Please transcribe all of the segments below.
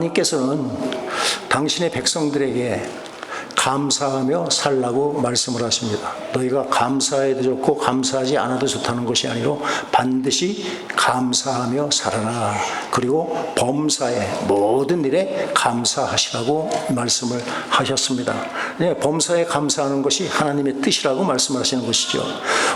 하나님께서는 당신의 백성들에게 감사하며 살라고 말씀을 하십니다. 너희가 감사해도 좋고 감사하지 않아도 좋다는 것이 아니라 반드시 감사하며 살아라. 그리고 범사에 모든 일에 감사하시라고 말씀을 하셨습니다. 네, 범사에 감사하는 것이 하나님의 뜻이라고 말씀하시는 것이죠.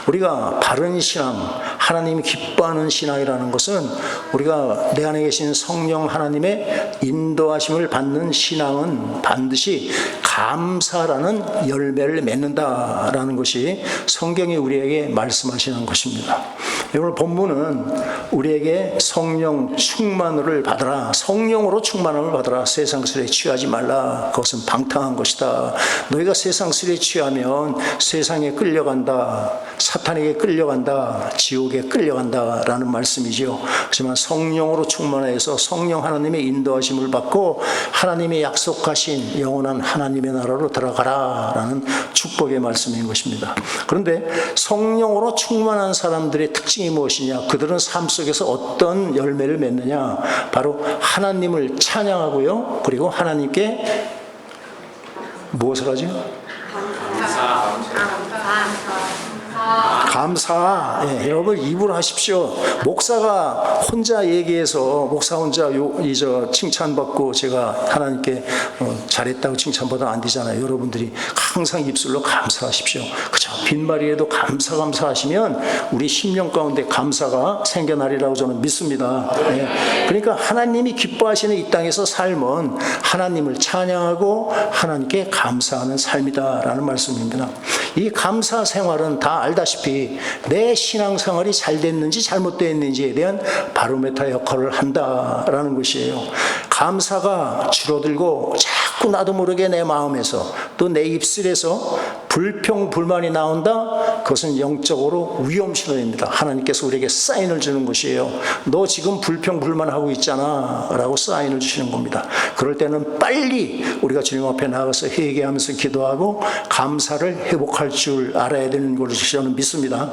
우리가 바른 신앙, 하나님이 기뻐하는 신앙이라는 것은 우리가 내 안에 계신 성령 하나님의 인도하심을 받는 신앙은 반드시 감사라는 열매를 맺는다라는 것이 성경이 우리에게 말씀하시는 것입니다. 오늘 본문은 우리에게 성령 충만을 받으라, 성령으로 충만함을 받으라. 세상 술에 취하지 말라. 그것은 방탕한 것이다. 너희가 세상 술에 취하면 세상에 끌려간다, 사탄에게 끌려간다, 지옥에 끌려간다라는 말씀이죠. 하지만 성령으로 충만해서 성령 하나님의 인도하심을 받고 하나님의 약속하신 영원한 하나님의 나라로 들어가라라는 축복의 말씀인 것입니다. 그런데 성령으로 충만한 사람들의 특징이 무엇이냐? 그들은 삶 속에서 어떤 열매를 맺느냐? 바로 하나님을 찬양하고요, 그리고 하나님께 무엇을 하죠? 감사. 예, 여러분 입으로 하십시오. 목사가 혼자 얘기해서 목사 혼자 칭찬받고 제가 하나님께 잘했다고 칭찬받아 안 되잖아요. 여러분들이 항상 입술로 감사하십시오. 그죠? 빈말이라도 감사 하시면 우리 심령 가운데 감사가 생겨나리라고 저는 믿습니다. 예, 그러니까 하나님이 기뻐하시는 이 땅에서 삶은 하나님을 찬양하고 하나님께 감사하는 삶이다라는 말씀입니다. 이 감사 생활은 다 알다시피 내 신앙생활이 잘 됐는지 잘못됐는지에 대한 바로메터 역할을 한다라는 것이에요. 감사가 줄어들고 자꾸 나도 모르게 내 마음에서 또 내 입술에서 불평불만이 나온다? 그것은 영적으로 위험 신호입니다. 하나님께서 우리에게 사인을 주는 것이에요. 너 지금 불평불만하고 있잖아 라고 사인을 주시는 겁니다. 그럴 때는 빨리 우리가 주님 앞에 나가서 회개하면서 기도하고 감사를 회복할 줄 알아야 되는 것을 저는 믿습니다.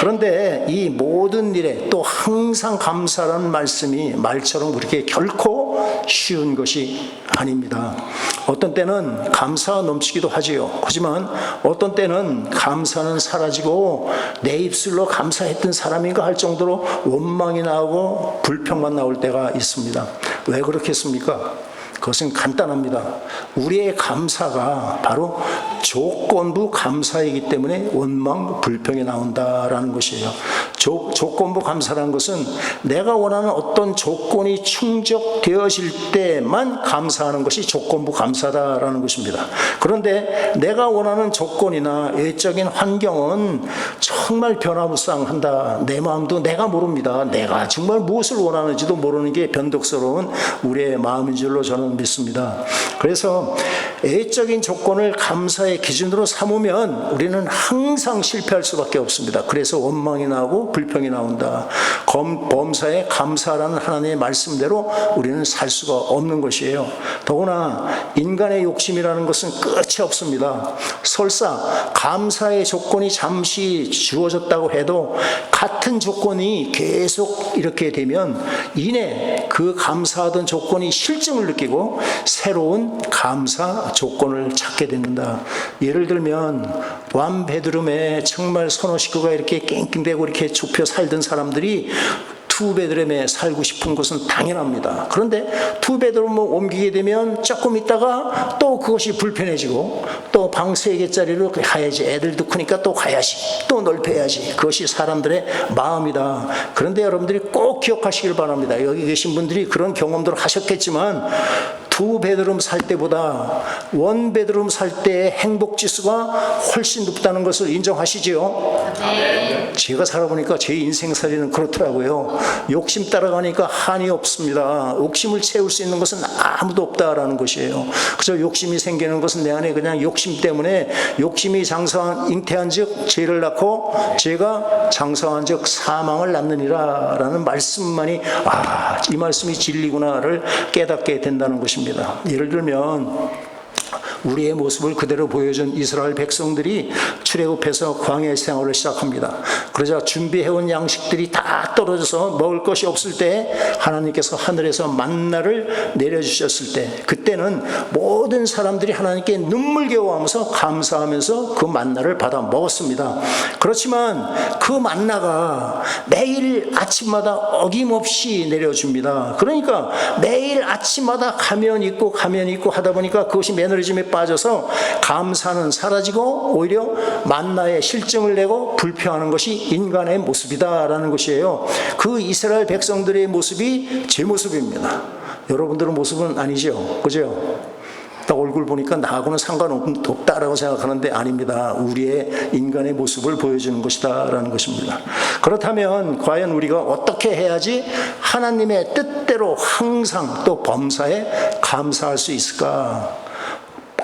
그런데 이 모든 일에 또 항상 감사라는 말씀이 말처럼 그렇게 결코 쉬운 것이 아닙니다. 어떤 때는 감사가 넘치기도 하지요. 하지만 어떤 때는 감사는 사라지고 내 입술로 감사했던 사람인가 할 정도로 원망이 나오고 불평만 나올 때가 있습니다. 왜 그렇겠습니까? 그것은 간단합니다. 우리의 감사가 바로 조건부 감사이기 때문에 원망, 불평이 나온다라는 것이에요. 조건부 감사라는 것은 내가 원하는 어떤 조건이 충족되어질 때만 감사하는 것이 조건부 감사다라는 것입니다. 그런데 내가 원하는 조건이나 외적인 환경은 정말 변화무쌍한다. 내 마음도 내가 모릅니다. 내가 정말 무엇을 원하는지도 모르는 게 변덕스러운 우리의 마음인 줄로 저는 믿습니다. 그래서 외적인 조건을 감사의 기준으로 삼으면 우리는 항상 실패할 수밖에 없습니다. 그래서 원망이 나오고 불평이 나온다. 범사에 감사라는 하나님의 말씀대로 우리는 살 수가 없는 것이에요. 더구나 인간의 욕심이라는 것은 끝이 없습니다. 설사 감사의 조건이 잠시 주어졌다고 해도 같은 조건이 계속 이렇게 되면 이내 그 감사하던 조건이 실증을 느끼고 새로운 감사 조건을 찾게 된다. 예를 들면 원베드룸에 정말 서너 식구가 이렇게 낑낑대고 이렇게 좁혀 살던 사람들이 투베드룸에 살고 싶은 것은 당연합니다. 그런데 투베드룸을 옮기게 되면 조금 있다가 또 그것이 불편해지고 또 방 3개짜리로 가야지. 애들도 크니까 또 가야지. 또 넓혀야지. 그것이 사람들의 마음이다. 그런데 여러분들이 꼭 기억하시길 바랍니다. 여기 계신 분들이 그런 경험들을 하셨겠지만 투베드룸 살 때보다 원베드룸 살 때의 행복지수가 훨씬 높다는 것을 인정하시죠? 네. 제가 살아보니까 제 인생살이는 그렇더라고요. 욕심 따라가니까 한이 없습니다. 욕심을 채울 수 있는 것은 아무도 없다라는 것이에요. 그저 욕심이 생기는 것은 내 안에 그냥 욕심 때문에 욕심이 잉태한 즉 죄를 낳고 죄가 장성한 즉 사망을 낳느니라 라는 말씀만이 이 말씀이 진리구나를 깨닫게 된다는 것입니다. 예를 들면 우리의 모습을 그대로 보여준 이스라엘 백성들이 출애굽해서 광야 생활을 시작합니다. 그러자 준비해온 양식들이 다 떨어져서 먹을 것이 없을 때 하나님께서 하늘에서 만나를 내려주셨을 때, 그때는 모든 사람들이 하나님께 눈물겨워하면서 감사하면서 그 만나를 받아 먹었습니다. 그렇지만 그 만나가 매일 아침마다 어김없이 내려줍니다. 그러니까 매일 아침마다 가면 있고 하다 보니까 그것이 매너리즘에 빠져서 감사는 사라지고 오히려 만나에 실증을 내고 불평하는 것이 인간의 모습이다라는 것이에요. 그 이스라엘 백성들의 모습이 제 모습입니다. 여러분들의 모습은 아니죠, 그죠? 딱 얼굴 보니까 나하고는 상관없다라고 생각하는데 아닙니다. 우리의 인간의 모습을 보여주는 것이다라는 것입니다. 그렇다면 과연 우리가 어떻게 해야지 하나님의 뜻대로 항상 또 범사에 감사할 수 있을까?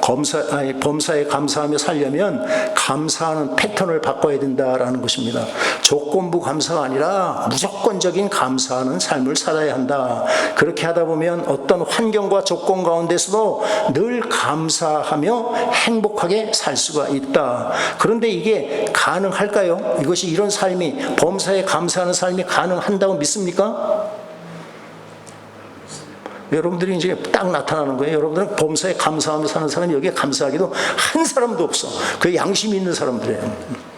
범사에 감사하며 살려면 감사하는 패턴을 바꿔야 된다라는 것입니다. 조건부 감사가 아니라 무조건적인 감사하는 삶을 살아야 한다. 그렇게 하다 보면 어떤 환경과 조건 가운데서도 늘 감사하며 행복하게 살 수가 있다. 그런데 이게 가능할까요? 이것이 이런 삶이, 범사에 감사하는 삶이 가능한다고 믿습니까? 여러분들이 이제 딱 나타나는 거예요. 여러분들은 범사에 감사하며 사는 사람이 여기에 감사하기도 한 사람도 없어. 그 양심이 있는 사람들이에요.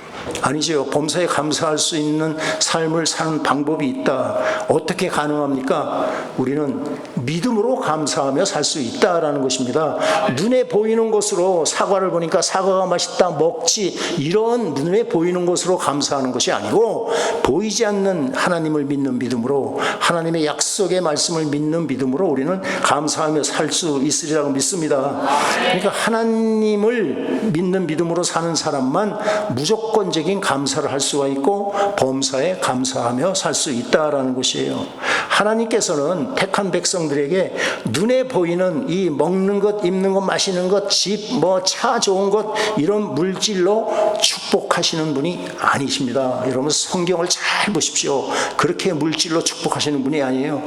아니죠. 범사에 감사할 수 있는 삶을 사는 방법이 있다. 어떻게 가능합니까? 우리는 믿음으로 감사하며 살 수 있다라는 것입니다. 눈에 보이는 것으로 사과를 보니까 사과가 맛있다 먹지, 이런 눈에 보이는 것으로 감사하는 것이 아니고 보이지 않는 하나님을 믿는 믿음으로, 하나님의 약속의 말씀을 믿는 믿음으로 우리는 감사하며 살 수 있으리라고 믿습니다. 그러니까 하나님을 믿는 믿음으로 사는 사람만 무조건적인 감사를 할 수가 있고 범사에 감사하며 살 수 있다라는 것이에요. 하나님께서는 택한 백성들에게 눈에 보이는 이 먹는 것, 입는 것, 마시는 것, 집, 차 좋은 것, 이런 물질로 축복하시는 분이 아니십니다. 여러분 성경을 잘 보십시오. 그렇게 물질로 축복하시는 분이 아니에요.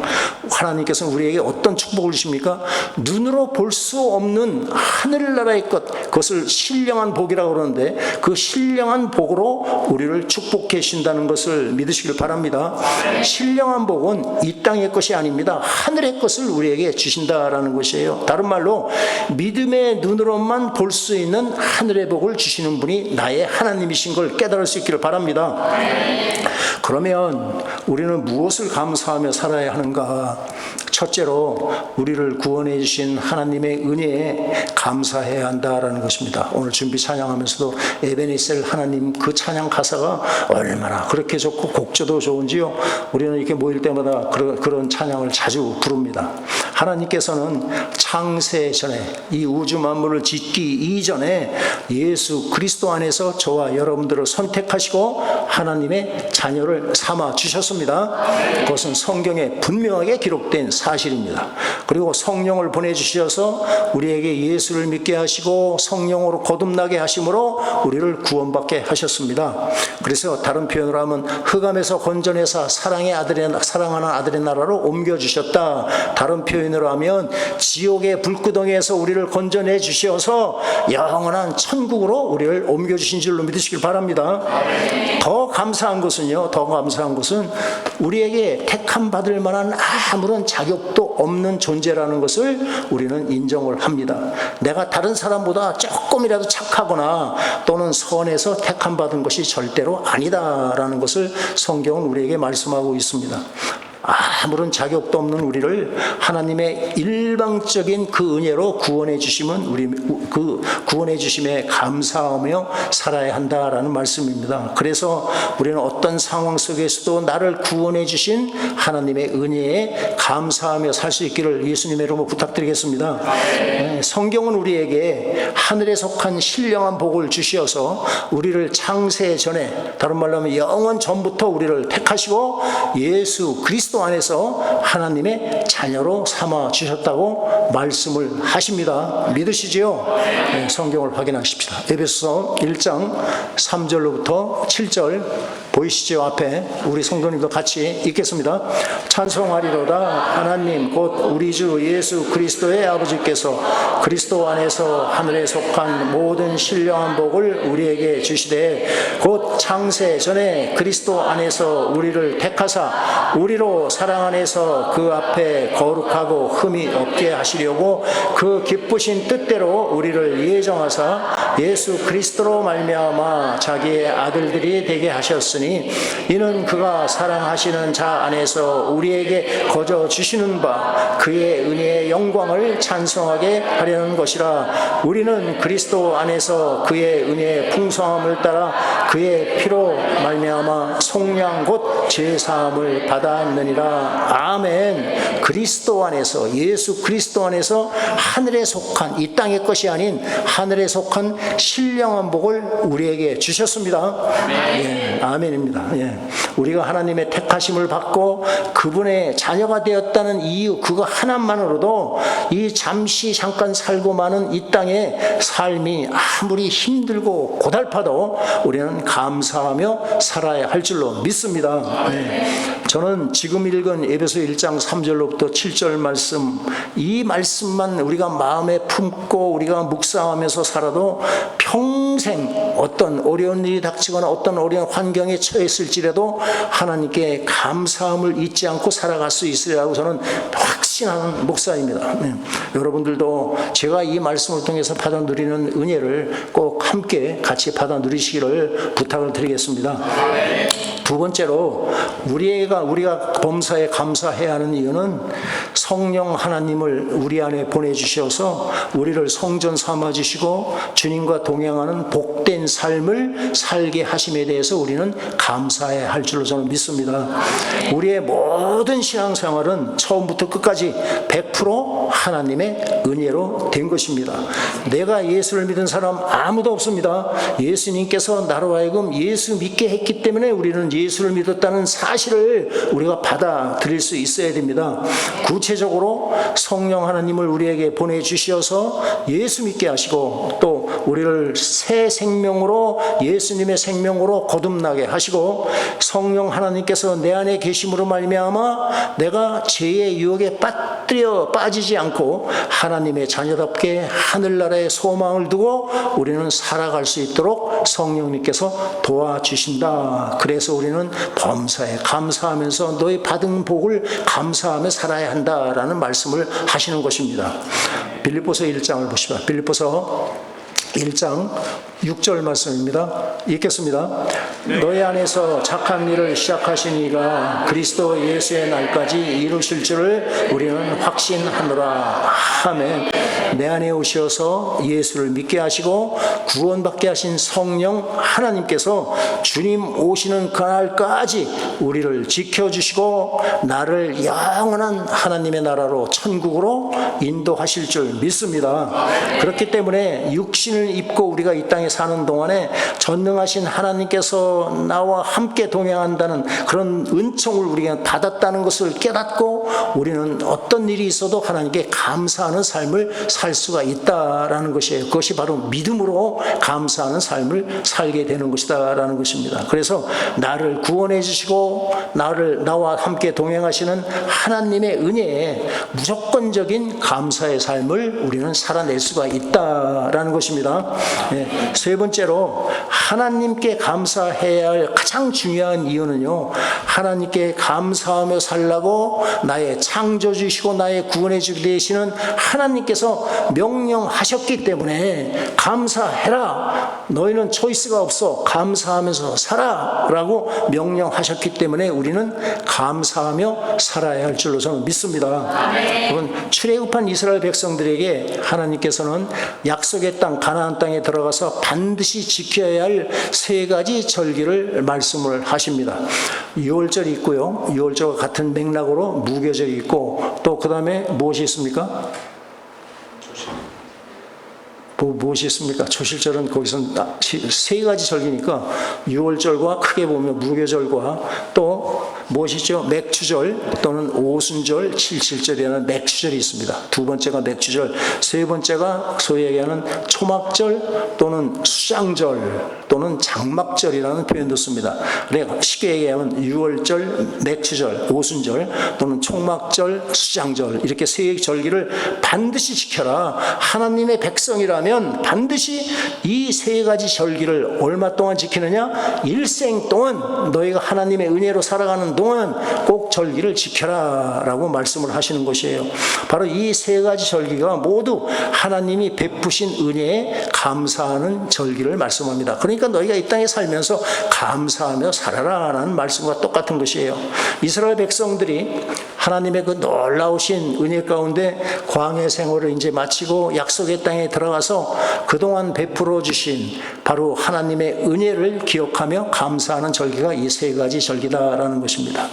하나님께서는 우리에게 어떤 축복을 주십니까? 눈으로 볼 수 없는 하늘나라의 것, 그것을 신령한 복이라고 그러는데 그 신령한 복으로 우리를 축복해 주신다는 것을 믿으시길 바랍니다. 신령한 복은 이 땅의 것이 아닙니다. 하늘의 것을 우리에게 주신다라는 것이에요. 다른 말로 믿음의 눈으로만 볼 수 있는 하늘의 복을 주시는 분이 나의 하나님이신 걸 깨달을 수 있기를 바랍니다. 그러면 우리는 무엇을 감사하며 살아야 하는가? 첫째로 우리를 구원해 주신 하나님의 은혜에 감사해야 한다라는 것입니다. 오늘 준비 찬양하면서도 에베네셀 하나님, 그 찬양 가사가 얼마나 그렇게 좋고 곡조도 좋은지요. 우리는 이렇게 모일 때마다 그런 찬양을 자주 부릅니다. 하나님께서는 창세 전에, 이 우주 만물을 짓기 이전에 예수 그리스도 안에서 저와 여러분들을 선택하시고 하나님의 자녀를 삼아 주셨습니다. 그것은 성경에 분명하게 기록된 사실입니다. 그리고 성령을 보내주셔서 우리에게 예수를 믿게 하시고 성령으로 거듭나게 하심으로 우리를 구원받게 하셨습니다. 그래서 다른 표현으로 하면 흑암에서 건져내사 사랑하는 아들의 나라로 옮겨주셨다. 다른 표현으로 하면 지옥의 불구덩이에서 우리를 건져내 주셔서 영원한 천국으로 우리를 옮겨주신 줄로 믿으시길 바랍니다. 더 감사한 것은요, 우리에게 택함 받을 만한 아무런 자격도 없는 존재라는 것을 우리는 인정을 합니다. 내가 다른 사람보다 조금이라도 착하거나 또는 선해서 택함 받은 것이 절대로 아니다라는 것을 성경은 우리에게 말씀하고 있습니다. 아무런 자격도 없는 우리를 하나님의 일방적인 그 은혜로 구원해 주시면 우리 그 구원해 주심에 감사하며 살아야 한다라는 말씀입니다. 그래서 우리는 어떤 상황 속에서도 나를 구원해 주신 하나님의 은혜에 감사하며 살 수 있기를 예수님의 이름으로 부탁드리겠습니다. 성경은 우리에게 하늘에 속한 신령한 복을 주시어서 우리를 창세 전에, 다른 말로 하면 영원 전부터 우리를 택하시고 예수 그리스도 안에서 하나님의 자녀로 삼아 주셨다고 말씀을 하십니다. 믿으시지요? 네, 성경을 확인하십시다. 에베소서 1장 3절로부터 7절 보이시죠? 앞에 우리 성도님도 같이 읽겠습니다. 찬송하리로다. 하나님 곧 우리 주 예수 그리스도의 아버지께서 그리스도 안에서 하늘에 속한 모든 신령한 복을 우리에게 주시되 곧 창세 전에 그리스도 안에서 우리를 택하사 우리로 사랑 안에서 그 앞에 거룩하고 흠이 없게 하시려고 그 기쁘신 뜻대로 우리를 예정하사 예수 그리스도로 말미암아 자기의 아들들이 되게 하셨으니 이는 그가 사랑하시는 자 안에서 우리에게 거저 주시는 바 그의 은혜의 영광을 찬송하게 하려는 것이라. 우리는 그리스도 안에서 그의 은혜의 풍성함을 따라 그의 피로 말미암아 속량 곧 제사함을 받았느니라. 아멘. 그리스도 안에서, 예수 그리스도 안에서 하늘에 속한, 이 땅의 것이 아닌 하늘에 속한 신령한 복을 우리에게 주셨습니다. 예, 아멘입니다. 예. 우리가 하나님의 택하심을 받고 그분의 자녀가 되었다는 이유, 그거 하나만으로도 이 잠깐 살고 마는 이 땅의 삶이 아무리 힘들고 고달파도 우리는 감사하며 살아야 할 줄로 믿습니다. 네. 저는 지금 읽은 에베소 1장 3절로부터 7절 말씀, 이 말씀만 우리가 마음에 품고 우리가 묵상하면서 살아도 평생 어떤 어려운 일이 닥치거나 어떤 어려운 환경에 처했을지라도 하나님께 감사함을 잊지 않고 살아갈 수 있으리라고 저는 확신하는 목사입니다. 네. 여러분들도 제가 이 말씀을 통해서 받아 누리는 은혜를 꼭 함께 같이 받아 누리시기를 부탁을 드리겠습니다. 두 번째로 우리가 범사에 감사해야 하는 이유는 성령 하나님을 우리 안에 보내주셔서 우리를 성전 삼아주시고 주님과 동행하는 복된 삶을 살게 하심에 대해서 우리는 감사해야 할 줄로 저는 믿습니다. 우리의 모든 신앙생활은 처음부터 끝까지 100% 하나님의 은혜로 된 것입니다. 내가 예수를 믿은 사람 아무도 없습니다. 예수님께서 나로 하여금 예수 믿게 했기 때문에 우리는 예수를 믿었다는 사실을 우리가 받아들일 수 있어야 됩니다. 구체적으로 성령 하나님을 우리에게 보내주셔서 예수 믿게 하시고 또 우리를 새 생명으로 예수님의 생명으로 거듭나게 하시고 성령 하나님께서 내 안에 계심으로 말미암아 내가 죄의 유혹에 빠지지 않고 하나님의 자녀답게 하늘나라의 소망을 두고 우리는 살아갈 수 있도록 성령님께서 도와주신다. 그래서 우리는 범사에 감사하면서 너희 받은 복을 감사하며 살아야 한다라는 말씀을 하시는 것입니다. 빌립보서 1장을 보시면 빌립보서 1장 6절 말씀입니다. 읽겠습니다. 너희 안에서 착한 일을 시작하신 이가 그리스도 예수의 날까지 이루실 줄을 우리는 확신하노라. 아멘. 내 안에 오셔서 예수를 믿게 하시고 구원받게 하신 성령 하나님께서 주님 오시는 그날까지 우리를 지켜주시고 나를 영원한 하나님의 나라로 천국으로 인도하실 줄 믿습니다. 그렇기 때문에 육신을 입고 우리가 이 땅에 사는 동안에 전능하신 하나님께서 나와 함께 동행한다는 그런 은총을 우리가 받았다는 것을 깨닫고 우리는 어떤 일이 있어도 하나님께 감사하는 삶을 살 수가 있다라는 것이에요. 그것이 바로 믿음으로 감사하는 삶을 살게 되는 것이다라는 것입니다. 그래서 나를 구원해 주시고 나와 함께 동행하시는 하나님의 은혜에 무조건적인 감사의 삶을 우리는 살아낼 수가 있다라는 것입니다. 네. 세 번째로 하나님께 감사해야 할 가장 중요한 이유는요, 하나님께 감사하며 살라고 나의 창조주시고 나의 구원해주게 되시는 하나님께서 명령하셨기 때문에 감사해라. 너희는 초이스가 없어. 감사하면서 살아 라고 명령하셨기 때문에 우리는 감사하며 살아야 할 줄로 저는 믿습니다. 여러분, 출애굽한 이스라엘 백성들에게 하나님께서는 약속의 땅 가나안 땅에 들어가서 반드시 지켜야 할 세 가지 절기를 말씀을 하십니다. 유월절이 있고요, 유월절과 같은 맥락으로 무교절이 있고 또 그 다음에 무엇이 있습니까? 무엇이 있습니까? 초실절은 거기서 세 가지 절기니까 유월절과 크게 보면 무교절과 또 무엇이죠? 맥추절 또는 오순절, 칠칠절이라는 맥추절이 있습니다. 두 번째가 맥추절, 세 번째가 소위 얘기하는 초막절 또는 수장절 또는 장막절이라는 표현도 씁니다. 그러니까 쉽게 얘기하면 유월절, 맥추절, 오순절 또는 총막절, 수장절 이렇게 세 절기를 반드시 지켜라. 하나님의 백성이라면 반드시 이 세 가지 절기를 얼마 동안 지키느냐? 일생 동안 너희가 하나님의 은혜로 살아가는 동안 꼭 절기를 지켜라 라고 말씀을 하시는 것이에요. 바로 이 세 가지 절기가 모두 하나님이 베푸신 은혜에 감사하는 절기를 말씀합니다. 그러니까 너희가 이 땅에 살면서 감사하며 살아라 라는 말씀과 똑같은 것이에요. 이스라엘 백성들이 하나님의 그 놀라우신 은혜 가운데 광야 생활을 이제 마치고 약속의 땅에 들어가서 그동안 베풀어 주신 바로 하나님의 은혜를 기억하며 감사하는 절기가 이 세 가지 절기다라는 것입니다.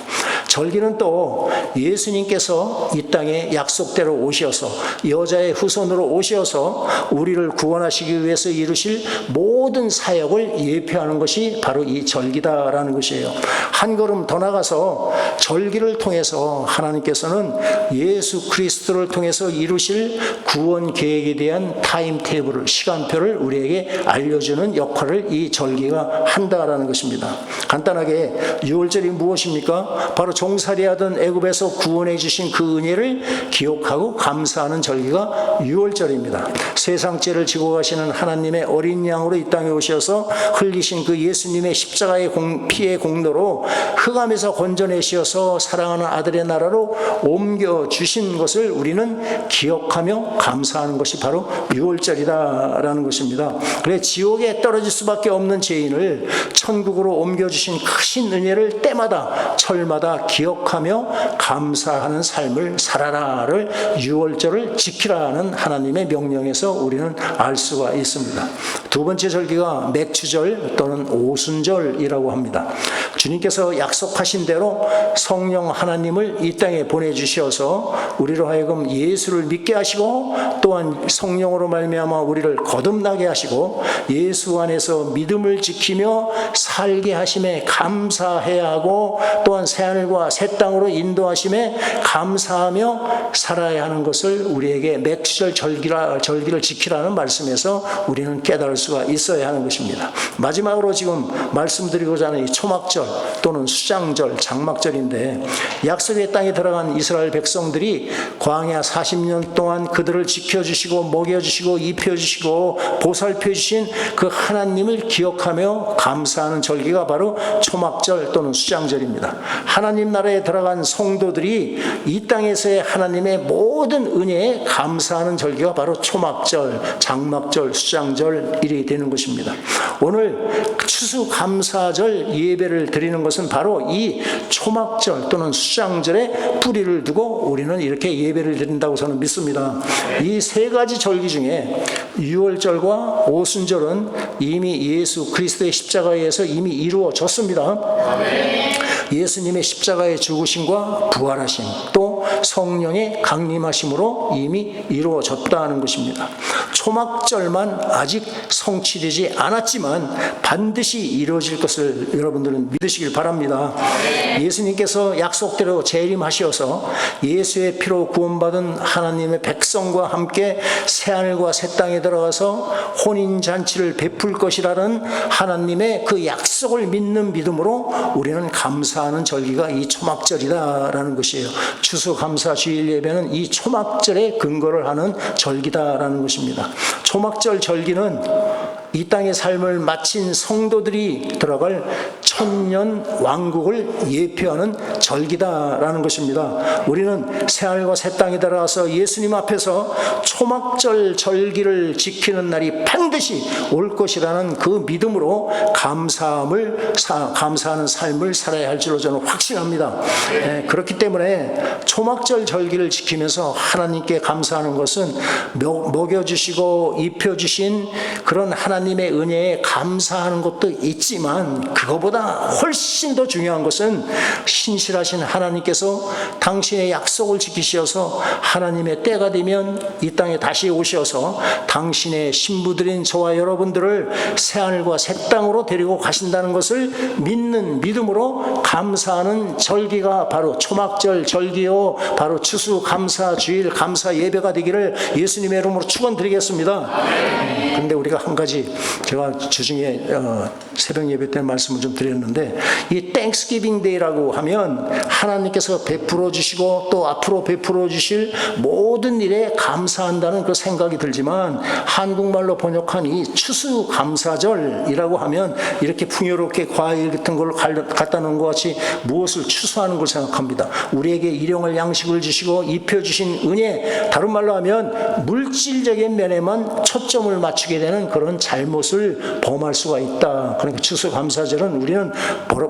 절기는 또 예수님께서 이 땅에 약속대로 오셔서 여자의 후손으로 오셔서 우리를 구원하시기 위해서 이루실 모든 사역을 예표하는 것이 바로 이 절기다라는 것이에요. 한 걸음 더 나가서 절기를 통해서 하나님께서는 예수 그리스도를 통해서 이루실 구원 계획에 대한 타임테이블을, 시간표를 우리에게 알려주는 역할을 이 절기가 한다라는 것입니다. 간단하게 유월절이 무엇입니까? 바로 종살이하던 애굽에서 구원해 주신 그 은혜를 기억하고 감사하는 절기가 유월절입니다. 세상 죄를 지고 가시는 하나님의 어린 양으로 이 땅에 오셔서 흘리신 그 예수님의 십자가의 피의 공로로 흑암에서 건져내시어서 사랑하는 아들의 나라로 옮겨주신 것을 우리는 기억하며 감사하는 것이 바로 유월절이다라는 것입니다. 그래 지옥에 떨어질 수밖에 없는 죄인을 천국으로 옮겨주신 크신 은혜를 때마다 철마다 기억하며 감사하는 삶을 살아라를 유월절을 지키라는 하나님의 명령에서 우리는 알 수가 있습니다. 두 번째 절기가 맥추절 또는 오순절이라고 합니다. 주님께서 약속하신 대로 성령 하나님을 이 땅에 보내주셔서 우리로 하여금 예수를 믿게 하시고 또한 성령으로 말미암아 우리를 거듭나게 하시고 예수 안에서 믿음을 지키며 살게 하심에 감사해야 하고 또한 새하늘과 새 땅으로 인도하심에 감사하며 살아야 하는 것을 우리에게 맥추절 절기를 지키라는 말씀에서 우리는 깨달을 수가 있어야 하는 것입니다. 마지막으로 지금 말씀드리고자 하는 이 초막절 또는 수장절, 장막절인데 약속의 땅에 들어간 이스라엘 백성들이 광야 40년 동안 그들을 지켜주시고 먹여주시고 입혀주시고 보살펴주신 그 하나님을 기억하며 감사하는 절기가 바로 초막절 또는 수장절입니다. 하나님 나라에 들어간 성도들이 이 땅에서의 하나님의 모든 은혜에 감사하는 절기가 바로 초막절, 장막절, 수장절이 되는 것입니다. 오늘 추수감사절 예배를 드리는 것은 바로 이 초막절 또는 수장절에 뿌리를 두고 우리는 이렇게 예배를 드린다고 저는 믿습니다. 이 세 가지 절기 중에 유월절과 오순절은 이미 예수 그리스도의 십자가에서 이미 이루어졌습니다. 예수님의 십자가의 죽으심과 부활하심 또 성령의 강림하심으로 이미 이루어졌다는 것입니다. 초막절만 아직 성취되지 않았지만 반드시 이루어질 것을 여러분들은 믿으시길 바랍니다. 예수님께서 약속대로 재림하셔서 예수의 피로 구원받은 하나님의 백성과 함께 새하늘과 새 땅에 들어가서 혼인잔치를 베풀 것이라는 하나님의 그 약속을 믿는 믿음으로 우리는 감사하는 절기가 이 초막절이다라는 것이에요. 추수감사 주일 예배는 이 초막절에 근거를 하는 절기다라는 것입니다. 초막절 절기는 이 땅의 삶을 마친 성도들이 들어갈 천년 왕국을 예표하는 절기다라는 것입니다. 우리는 새하늘과 새 땅에 들어가서 예수님 앞에서 초막절 절기를 지키는 날이 반드시 올 것이라는 그 믿음으로 감사하는 삶을 살아야 할 줄로 저는 확신합니다. 그렇기 때문에 초막절 절기를 지키면서 하나님께 감사하는 것은 먹여주시고 입혀주신 그런 하나님 하나님의 은혜에 감사하는 것도 있지만 그거보다 훨씬 더 중요한 것은 신실하신 하나님께서 당신의 약속을 지키셔서 하나님의 때가 되면 이 땅에 다시 오셔서 당신의 신부들인 저와 여러분들을 새하늘과 새 땅으로 데리고 가신다는 것을 믿는 믿음으로 감사하는 절기가 바로 초막절 절기요, 바로 추수감사주일 감사 예배가 되기를 예수님의 이름으로 축원드리겠습니다. 그런데 우리가 한 가지, 제가 주중에 새벽 예배 때 말씀을 좀 드렸는데, 이 땡스기빙 데이라고 하면 하나님께서 베풀어 주시고 또 앞으로 베풀어 주실 모든 일에 감사한다는 그 생각이 들지만, 한국말로 번역한 이 추수감사절이라고 하면 이렇게 풍요롭게 과일 같은 걸 갖다 놓은 것 같이 무엇을 추수하는 걸 생각합니다. 우리에게 일용할 양식을 주시고 입혀주신 은혜, 다른 말로 하면 물질적인 면에만 초점을 맞추게 되는 그런 잘못을 범할 수가 있다. 그러니까 추수감사절은 우리는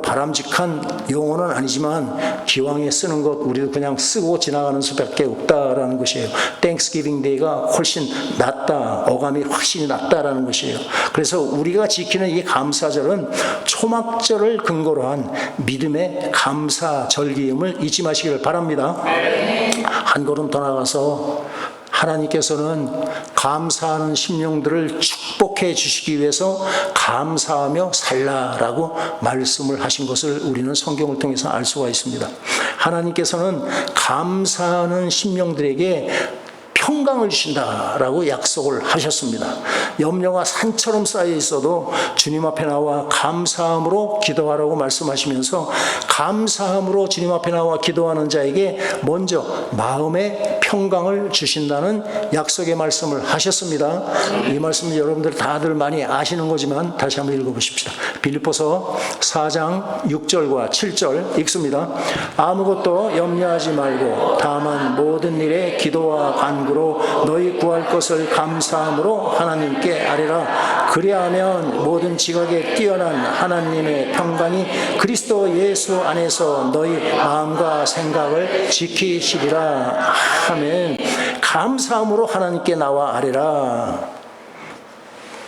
바람직한 용어는 아니지만 기왕에 쓰는 것 우리도 그냥 쓰고 지나가는 수밖에 없다라는 것이에요. 땡스기빙 데이가 훨씬 낫다, 어감이 확실히 낫다라는 것이에요. 그래서 우리가 지키는 이 감사절은 초막절을 근거로 한 믿음의 감사 절기임을 잊지 마시기를 바랍니다. 한 걸음 더 나가서 하나님께서는 감사하는 심령들을 축복해 주시기 위해서 감사하며 살라라고 말씀을 하신 것을 우리는 성경을 통해서 알 수가 있습니다. 하나님께서는 감사하는 심령들에게 평강을 주신다라고 약속을 하셨습니다. 염려가 산처럼 쌓여 있어도 주님 앞에 나와 감사함으로 기도하라고 말씀하시면서, 감사함으로 주님 앞에 나와 기도하는 자에게 먼저 마음의 평강을 주신다는 약속의 말씀을 하셨습니다. 이 말씀은 여러분들 다들 많이 아시는 거지만 다시 한번 읽어보십시다. 빌립보서 4장 6절과 7절 읽습니다. 아무것도 염려하지 말고 다만 모든 일에 기도와 간구로 너희 구할 것을 감사함으로 하나님께 아뢰라. 그리하면 모든 지각에 뛰어난 하나님의 평강이 그리스도 예수 안에서 너희 마음과 생각을 지키시리라. 아멘. 감사함으로 하나님께 나와 아뢰라.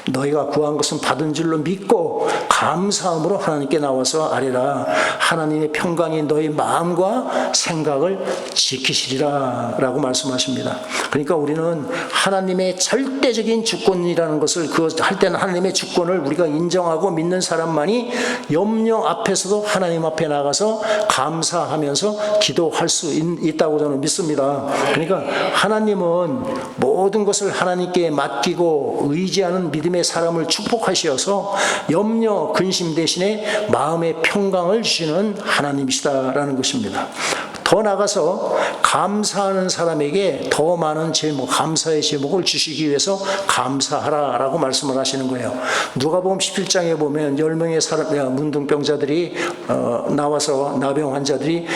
너희가 구한 것은 받은 줄로 믿고 감사함으로 하나님께 나와서 아뢰라. 하나님의 평강이 너희 마음과 생각을 지키시리라 라고 말씀하십니다. 그러니까 우리는 하나님의 절대적인 주권이라는 것을, 그 할 때는 하나님의 주권을 우리가 인정하고 믿는 사람만이 염려 앞에서도 하나님 앞에 나가서 감사하면서 기도할 수 있다고 저는 믿습니다. 그러니까 하나님은 모든 것을 하나님께 맡기고 의지하는 믿음의 사람을 축복하셔서 염려, 근심 대신에 마음의 평강을 주시는 하나님이시다라는 것입니다. 더 나가서 감사하는 사람에게 더 많은 제목, 감사의 제목을 주시기 위해서 감사하라라고 말씀을 하시는 거예요. 누가복음 17장에 보면 10명의 문둥병자들이 나와서, 나병 환자들이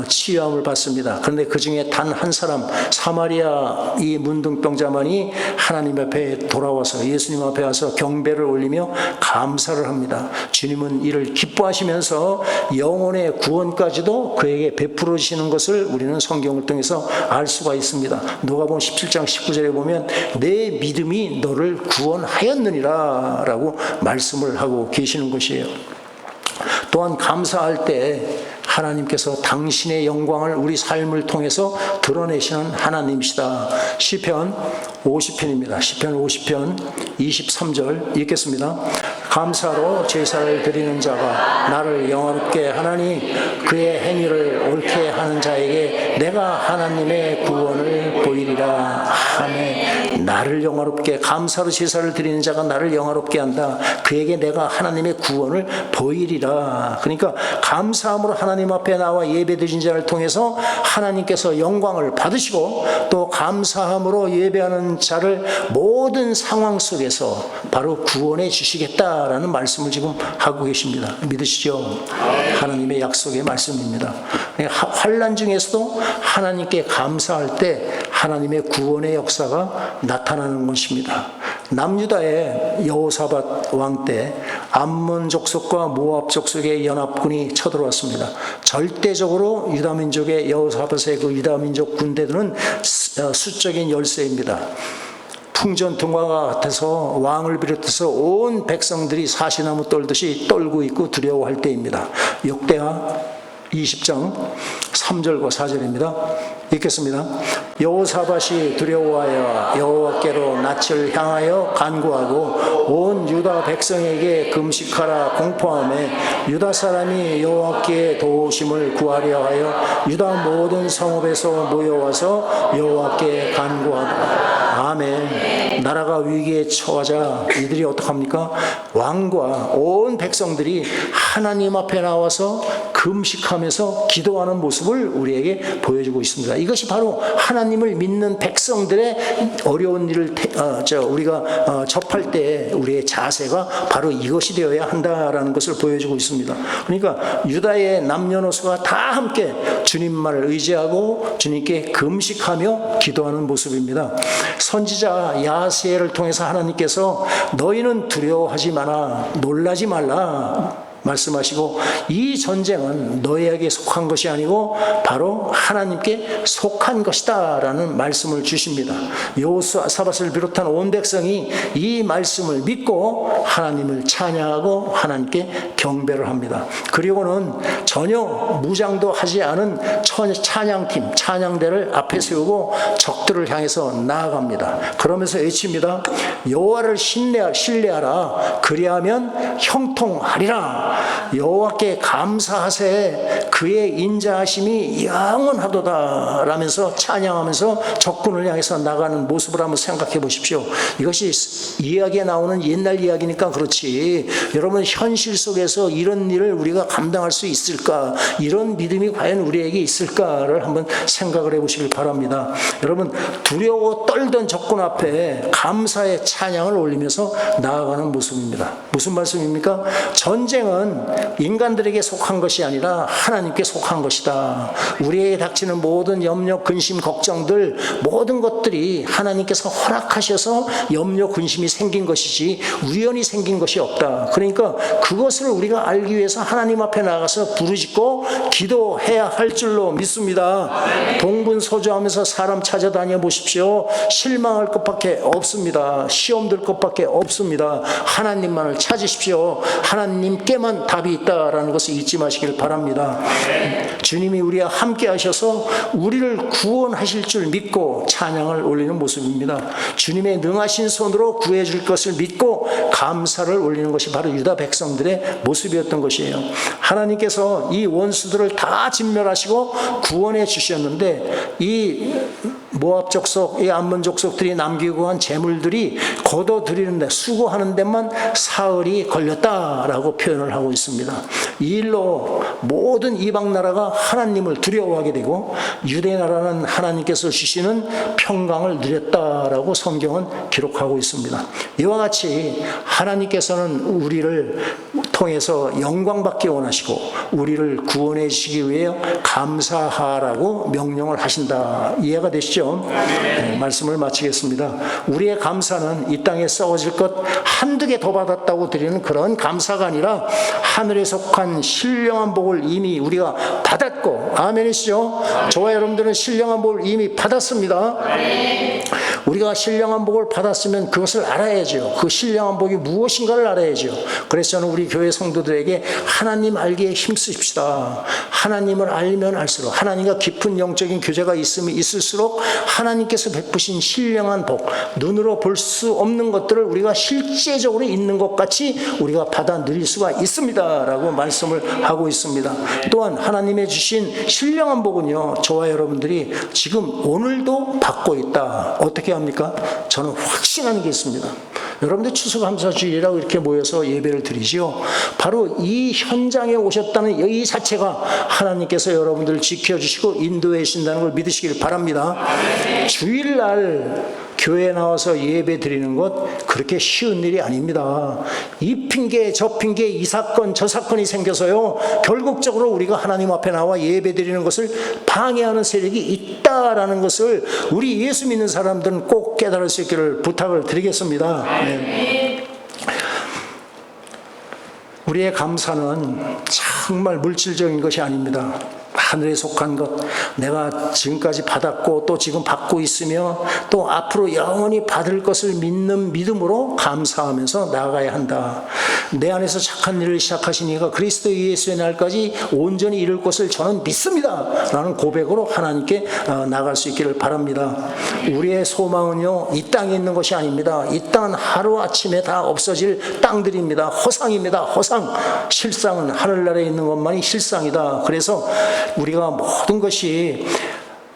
치유함을 받습니다. 그런데 그 중에 단 한 사람, 사마리아 이 문둥병자만이 하나님 앞에 돌아와서 예수님 앞에 와서 경배를 올리며 감사를 합니다. 주님은 이를 기뻐하시면서 영혼의 구원까지도 그에게 베풀어 주시는 것을 우리는 성경을 통해서 알 수가 있습니다. 누가복음 17장 19절에 보면 내 믿음이 너를 구원하였느니라 라고 말씀을 하고 계시는 것이에요. 또한 감사할 때 하나님께서 당신의 영광을 우리 삶을 통해서 드러내시는 하나님이시다. 시편 50편입니다. 시편 50편 23절 읽겠습니다. 감사로 제사를 드리는 자가 나를 영화롭게 하나니 그의 행위를 옳게 하는 자에게 내가 하나님의 구원을 보이리라. 아멘. 나를 영화롭게, 감사로 제사를 드리는 자가 나를 영화롭게 한다. 그에게 내가 하나님의 구원을 보이리라. 그러니까 감사함으로 하나님 앞에 나와 예배드린 자를 통해서 하나님께서 영광을 받으시고, 또 감사함으로 예배하는 자를 모든 상황 속에서 바로 구원해 주시겠다라는 말씀을 지금 하고 계십니다. 믿으시죠? 하나님의 약속의 말씀입니다. 환난 중에서도 하나님께 감사할 때 하나님의 구원의 역사가 나타나는 것입니다. 남유다의 여호사밧 왕 때 암몬 족속과 모압 족속의 연합군이 쳐들어왔습니다. 절대적으로 유다민족의 여호사밧의 그 유다민족 군대들은 수적인 열세입니다. 풍전등화가 같아서 왕을 비롯해서 온 백성들이 사시나무 떨듯이 떨고 있고 두려워할 때입니다. 역대하 20장 3절과 4절입니다. 읽겠습니다. 여호사밧이 두려워하여 여호와께로 낯을 향하여 간구하고 온 유다 백성에게 금식하라 공포하며 유다 사람이 여호와께 도우심을 구하려 하여 유다 모든 성읍에서 모여와서 여호와께 간구하라. 아멘. 나라가 위기에 처하자 이들이 어떡합니까? 왕과 온 백성들이 하나님 앞에 나와서 금식하면서 기도하는 모습을 우리에게 보여주고 있습니다. 이것이 바로 하나님을 믿는 백성들의 어려운 일을 우리가 접할 때 우리의 자세가 바로 이것이 되어야 한다라는 것을 보여주고 있습니다. 그러니까 유다의 남녀노소가 다 함께 주님만을 의지하고 주님께 금식하며 기도하는 모습입니다. 선지자 야세를 통해서 하나님께서 너희는 두려워하지 마라, 놀라지 말라 말씀하시고 이 전쟁은 너희에게 속한 것이 아니고 바로 하나님께 속한 것이다 라는 말씀을 주십니다. 여호사밧을 비롯한 온 백성이 이 말씀을 믿고 하나님을 찬양하고 하나님께 경배를 합니다. 그리고는 전혀 무장도 하지 않은 찬양팀, 찬양대를 앞에 세우고 적들을 향해서 나아갑니다. 그러면서 외칩니다. 여호와를 신뢰하라. 그리하면 형통하리라. 여호와께 감사하세. 그의 인자하심이 영원하도다 라면서 찬양하면서 적군을 향해서 나가는 모습을 한번 생각해 보십시오. 이것이 이야기에 나오는 옛날 이야기니까 그렇지 여러분 현실 속에서 이런 일을 우리가 감당할 수 있을까, 이런 믿음이 과연 우리에게 있을까를 한번 생각을 해 보시길 바랍니다. 여러분 두려워 떨던 적군 앞에 감사의 찬양을 올리면서 나아가는 모습입니다. 무슨 말씀입니까? 전쟁은 인간들에게 속한 것이 아니라 하나님께 속한 것이다. 우리에게 닥치는 모든 염려, 근심, 걱정들 모든 것들이 하나님께서 허락하셔서 염려, 근심이 생긴 것이지 우연히 생긴 것이 없다. 그러니까 그것을 우리가 알기 위해서 하나님 앞에 나가서 부르짖고 기도해야 할 줄로 믿습니다. 동분서주하면서 사람 찾아다녀 보십시오. 실망할 것밖에 없습니다. 시험 들 것밖에 없습니다. 하나님만을 찾으십시오. 하나님께만 답이 있다라는 것을 잊지 마시길 바랍니다. 주님이 우리와 함께 하셔서 우리를 구원하실 줄 믿고 찬양을 올리는 모습입니다. 주님의 능하신 손으로 구해줄 것을 믿고 감사를 올리는 것이 바로 유다 백성들의 모습이었던 것이에요. 하나님께서 이 원수들을 다 진멸하시고 구원해 주셨는데 이 모압 족속, 이 암몬 족속들이 남기고 간 재물들이 거둬들이는데 수고하는 데만 사흘이 걸렸다라고 표현을 하고 있습니다. 이 일로 모든 이방 나라가 하나님을 두려워하게 되고 유대 나라는 하나님께서 주시는 평강을 누렸다라고 성경은 기록하고 있습니다. 이와 같이 하나님께서는 우리를 통해서 영광받기 원하시고 우리를 구원해 주시기 위해 감사하라고 명령을 하신다. 이해가 되시죠? 네, 말씀을 마치겠습니다. 우리의 감사는 이 땅에 썩어질 것 한두 개 더 받았다고 드리는 그런 감사가 아니라 하늘에 속한 신령한 복을 이미 우리가 받았고, 아멘이시죠? 저와 여러분들은 신령한 복을 이미 받았습니다. 우리가 신령한 복을 받았으면 그것을 알아야죠. 그 신령한 복이 무엇인가를 알아야죠. 그래서 저는 우리 교회 성도들에게 하나님 알기에 힘쓰십시다. 하나님을 알면 알수록, 하나님과 깊은 영적인 교제가 있을수록 하나님께서 베푸신 신령한 복, 눈으로 볼 수 없는 것들을 우리가 실제적으로 있는 것 같이 우리가 받아 누릴 수가 있습니다 라고 말씀을 하고 있습니다. 또한 하나님의 주신 신령한 복은요, 저와 여러분들이 지금 오늘도 받고 있다. 어떻게 합니까? 저는 확신하는 게 있습니다. 여러분들 추수감사주일이라고 이렇게 모여서 예배를 드리죠. 바로 이 현장에 오셨다는 이 자체가 하나님께서 여러분들을 지켜주시고 인도해 주신다는 걸 믿으시길 바랍니다. 주일날 교회에 나와서 예배 드리는 것 그렇게 쉬운 일이 아닙니다. 이 핑계 저 핑계 이 사건 저 사건이 생겨서요 결국적으로 우리가 하나님 앞에 나와 예배 드리는 것을 방해하는 세력이 있다라는 것을 우리 예수 믿는 사람들은 꼭 깨달을 수 있기를 부탁을 드리겠습니다. 네. 우리의 감사는 정말 물질적인 것이 아닙니다. 하늘에 속한 것, 내가 지금까지 받았고 또 지금 받고 있으며 또 앞으로 영원히 받을 것을 믿는 믿음으로 감사하면서 나아가야 한다. 내 안에서 착한 일을 시작하신 이가 그리스도 예수의 날까지 온전히 이룰 것을 저는 믿습니다 라는 고백으로 하나님께 나갈 수 있기를 바랍니다. 우리의 소망은요, 이 땅에 있는 것이 아닙니다. 이 땅은 하루아침에 다 없어질 땅들입니다. 허상입니다. 허상. 실상은 하늘나라에 있는 것만이 실상이다. 그래서 우리가 모든 것이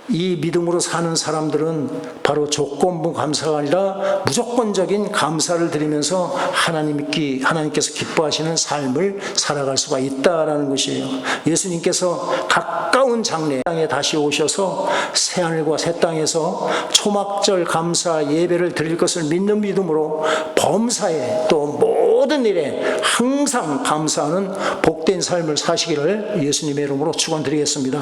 이 믿음으로 사는 사람들은 바로 조건부 감사가 아니라 무조건적인 감사를 드리면서 하나님께서 기뻐하시는 삶을 살아갈 수가 있다라는 것이에요. 예수님께서 가까운 장래에 다시 오셔서 새하늘과 새 땅에서 초막절 감사 예배를 드릴 것을 믿는 믿음으로 범사에 또 모든 일에 항상 감사하는 복된 삶을 사시기를 예수님의 이름으로 축원드리겠습니다.